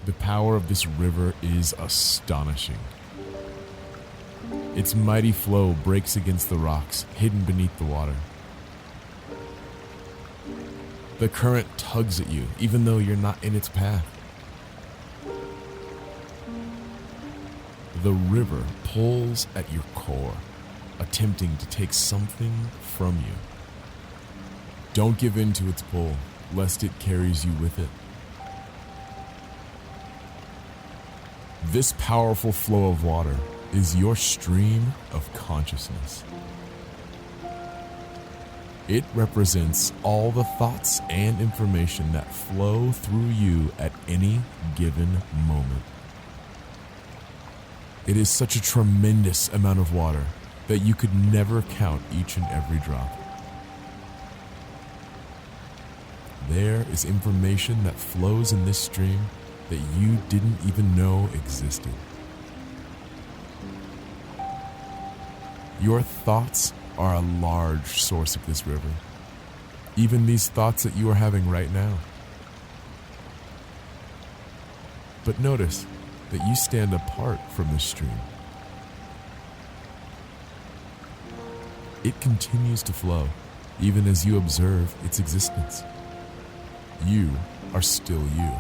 The power of this river is astonishing. Its mighty flow breaks against the rocks hidden beneath the water. The current tugs at you, even though you're not in its path. The river pulls at your core, attempting to take something from you. Don't give in to its pull, lest it carries you with it. This powerful flow of water is your stream of consciousness. It represents all the thoughts and information that flow through you at any given moment. It is such a tremendous amount of water that you could never count each and every drop. There is information that flows in this stream that you didn't even know existed. Your thoughts are a large source of this river, even these thoughts that you are having right now. But notice that you stand apart from this stream. It continues to flow, even as you observe its existence. You are still you.